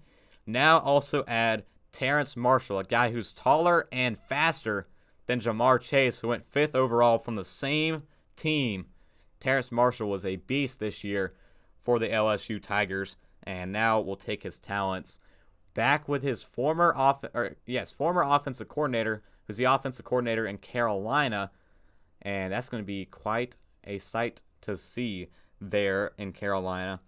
Now also add Terrace Marshall, a guy who's taller and faster than Jamar Chase, who went 5th overall from the same team. Terrace Marshall was a beast this year for the LSU Tigers, and now will take his talents back with his former offensive coordinator, who's the offensive coordinator in Carolina, and that's going to be quite a sight to see there in Carolina.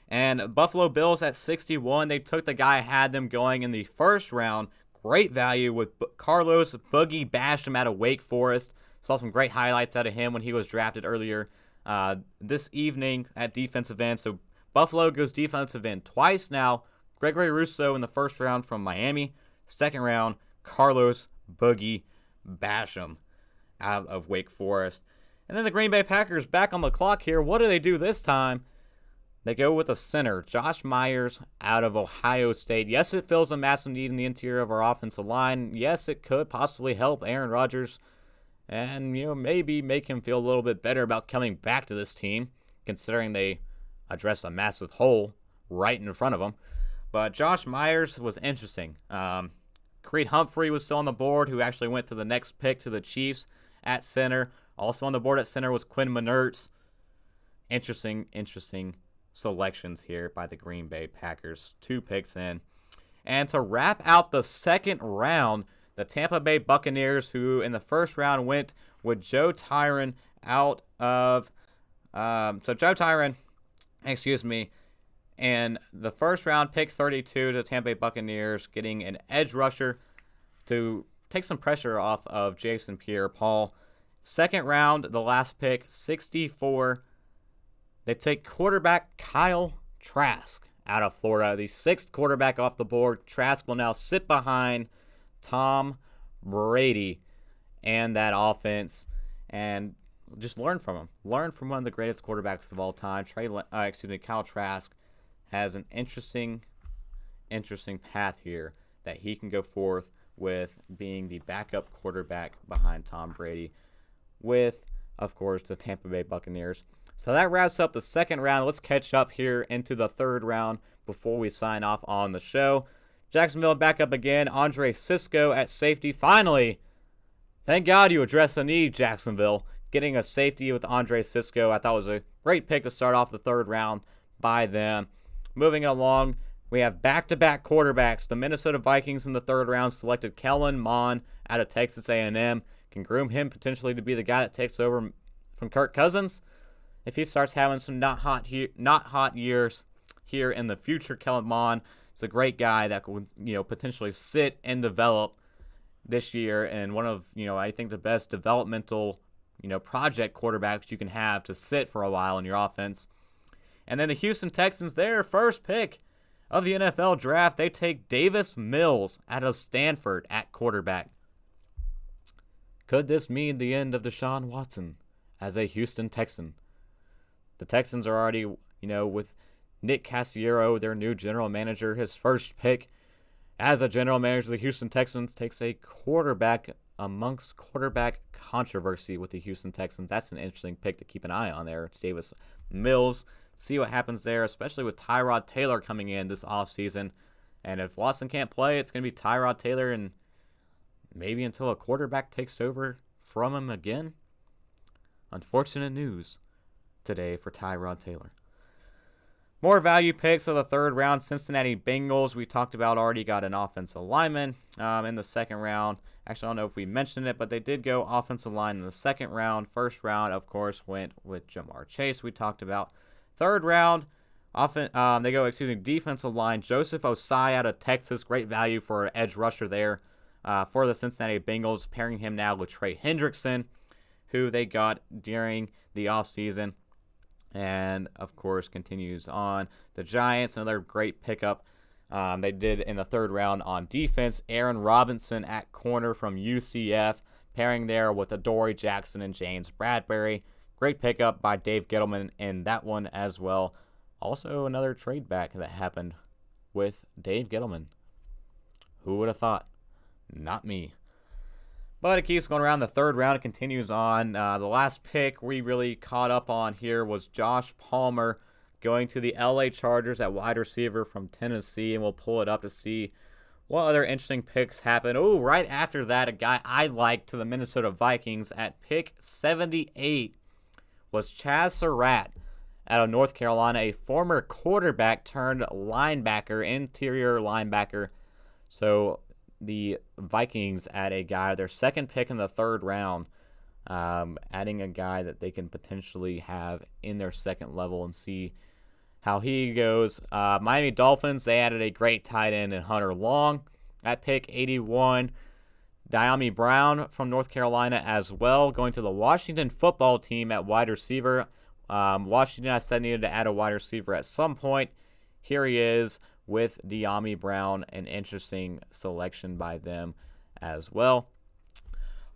And Buffalo Bills at 61, they took the guy had them going in the first round. Great value with Carlos Boogie Basham out of Wake Forest. Saw some great highlights out of him when he was drafted earlier this evening at defensive end. So Buffalo goes defensive end twice now. Gregory Rousseau in the first round from Miami. Second round, Carlos Boogie Basham out of Wake Forest. And then the Green Bay Packers back on the clock here. What do they do this time? They go with a center, Josh Myers out of Ohio State. Yes, it fills a massive need in the interior of our offensive line. Yes, it could possibly help Aaron Rodgers and, maybe make him feel a little bit better about coming back to this team, considering they address a massive hole right in front of them. But Josh Myers was interesting. Creed Humphrey was still on the board, who actually went to the next pick to the Chiefs at center. Also on the board at center was Quinn Meinerz. Interesting selections here by the Green Bay Packers. 2 picks in. And to wrap out the second round, the Tampa Bay Buccaneers, who in the first round went with Joe Tyron out of... Joe Tyron, and the first round, pick 32 to the Tampa Bay Buccaneers, getting an edge rusher to take some pressure off of Jason Pierre-Paul. Second round, the last pick, 64. They take quarterback Kyle Trask out of Florida, the 6th quarterback off the board. Trask will now sit behind Tom Brady and that offense and just learn from him. Learn from one of the greatest quarterbacks of all time. Kyle Trask has an interesting path here that he can go forth with being the backup quarterback behind Tom Brady with, of course, the Tampa Bay Buccaneers. So that wraps up the second round. Let's catch up here into the third round before we sign off on the show. Jacksonville back up again. Andre Cisco at safety. Finally, thank God you addressed the need, Jacksonville. Getting a safety with Andre Cisco, I thought was a great pick to start off the third round by them. Moving along, we have back-to-back quarterbacks. The Minnesota Vikings in the third round selected Kellen Mond out of Texas A&M. Can groom him potentially to be the guy that takes over from Kirk Cousins. If he starts having some not hot years here in the future, Kellen Mond is a great guy that could potentially sit and develop this year, and one of I think the best developmental project quarterbacks you can have to sit for a while in your offense. And then the Houston Texans, their first pick of the NFL draft, they take Davis Mills out of Stanford at quarterback. Could this mean the end of Deshaun Watson as a Houston Texan? The Texans are already, with Nick Cassiero, their new general manager, his first pick as a general manager of the Houston Texans, takes a quarterback amongst quarterback controversy with the Houston Texans. That's an interesting pick to keep an eye on there. It's Davis Mills. See what happens there, especially with Tyrod Taylor coming in this offseason. And if Watson can't play, it's going to be Tyrod Taylor and maybe until a quarterback takes over from him again. Unfortunate news today for Tyrod Taylor. More value picks of the third round. Cincinnati Bengals, we talked about, already got an offensive lineman in the second round. Actually, I don't know if we mentioned it, but they did go offensive line in the second round. First round, of course, went with Jamar Chase, we talked about. Third round, defensive line. Joseph Osai out of Texas. Great value for an edge rusher there for the Cincinnati Bengals, pairing him now with Trey Hendrickson, who they got during the offseason. And, of course, continues on. The Giants, another great pickup they did in the third round on defense. Aaron Robinson at corner from UCF, pairing there with Adoree Jackson and James Bradbury. Great pickup by Dave Gettleman in that one as well. Also, another trade back that happened with Dave Gettleman. Who would have thought? Not me. But it keeps going around. The third round, it continues on. The last pick we really caught up on here was Josh Palmer going to the LA Chargers at wide receiver from Tennessee. And we'll pull it up to see what other interesting picks happen. Oh, right after that, a guy I liked to the Minnesota Vikings at pick 78 was Chaz Surratt out of North Carolina, a former quarterback turned linebacker, interior linebacker. So the Vikings add a guy, their second pick in the third round, adding a guy that they can potentially have in their second level and see how he goes. Miami Dolphins, they added a great tight end in Hunter Long at pick 81. Dyami Brown from North Carolina as well, going to the Washington football team at wide receiver. Washington, I said, needed to add a wide receiver at some point. Here he is with Dyami Brown, an interesting selection by them as well.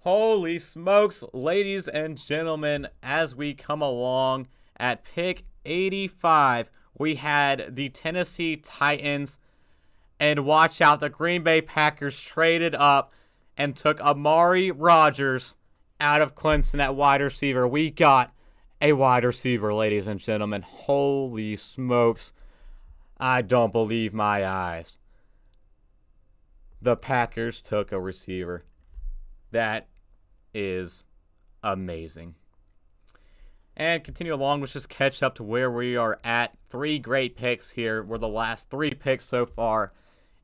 Holy smokes, ladies and gentlemen, as we come along at pick 85, we had the Tennessee Titans, and watch out, the Green Bay Packers traded up and took Amari Rodgers out of Clemson at wide receiver. We got a wide receiver, ladies and gentlemen. Holy smokes. I don't believe my eyes. The Packers took a receiver. That is amazing. And continue along, let's just catch up to where we are at. 3 great picks here. We're the last 3 picks so far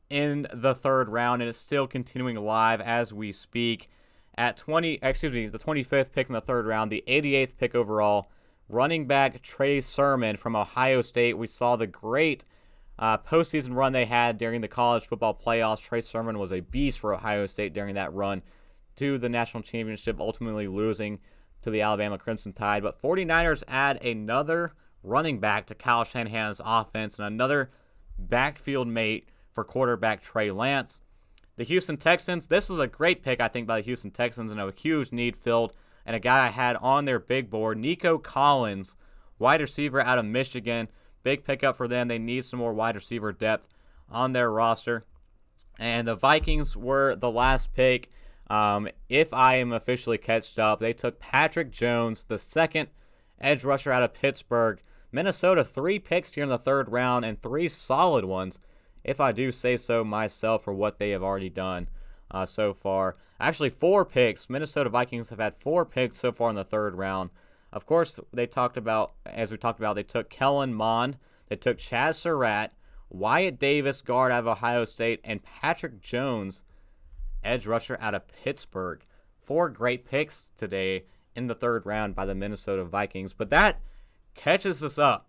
in the third round, and it's still continuing live as we speak. At the 25th pick in the third round, the 88th pick overall, running back Trey Sermon from Ohio State. We saw the great postseason run they had during the college football playoffs. Trey Sermon was a beast for Ohio State during that run to the national championship, ultimately losing to the Alabama Crimson Tide. But 49ers add another running back to Kyle Shanahan's offense and another backfield mate for quarterback Trey Lance. The Houston Texans, this was a great pick, I think, by the Houston Texans, and a huge need filled, and a guy I had on their big board, Nico Collins, wide receiver out of Michigan. Big pickup for them. They need some more wide receiver depth on their roster. And the Vikings were the last pick. If I am officially catched up, they took Patrick Jones, the second edge rusher out of Pittsburgh. Minnesota, 3 picks here in the third round, and 3 solid ones, if I do say so myself, for what they have already done so far. Actually, 4 picks. Minnesota Vikings have had 4 picks so far in the third round. Of course, they talked about, as we talked about, they took Kellen Mond, they took Chaz Surratt, Wyatt Davis, guard out of Ohio State, and Patrick Jones, edge rusher out of Pittsburgh. 4 great picks today in the third round by the Minnesota Vikings. But that catches us up.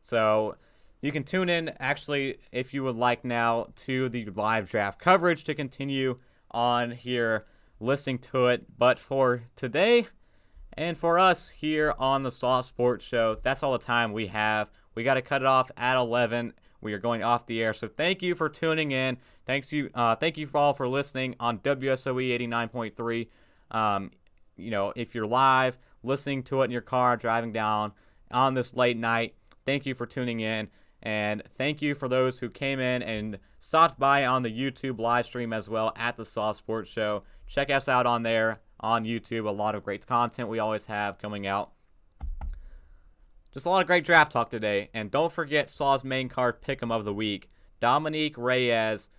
So you can tune in, actually, if you would like now, to the live draft coverage to continue on here, listening to it. But for today, and for us here on the Sloth Sports Show, that's all the time we have. We got to cut it off at 11. We are going off the air. So thank you for tuning in. Thank you for all for listening on WSOE 89.3. If you're live, listening to it in your car, driving down on this late night, thank you for tuning in. And thank you for those who came in and stopped by on the YouTube live stream as well at the Sloth Sports Show. Check us out on there on YouTube. A lot of great content we always have coming out. Just a lot of great draft talk today. And don't forget Slaw's main card pick'em of the week. Dominique Reyes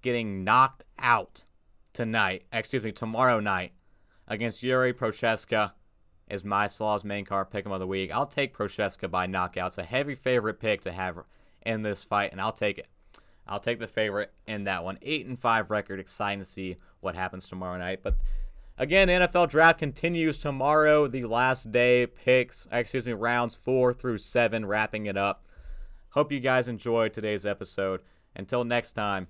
getting knocked out tomorrow night against Yuri Prochaska is my Slaw's main card pick'em of the week. I'll take Prochaska by knockout. It's a heavy favorite pick to have in this fight, and I'll take it. I'll take the favorite in that one. 8-5 record. Exciting to see what happens tomorrow night. But again, the NFL draft continues tomorrow. The last day rounds 4 through 7, wrapping it up. Hope you guys enjoyed today's episode. Until next time,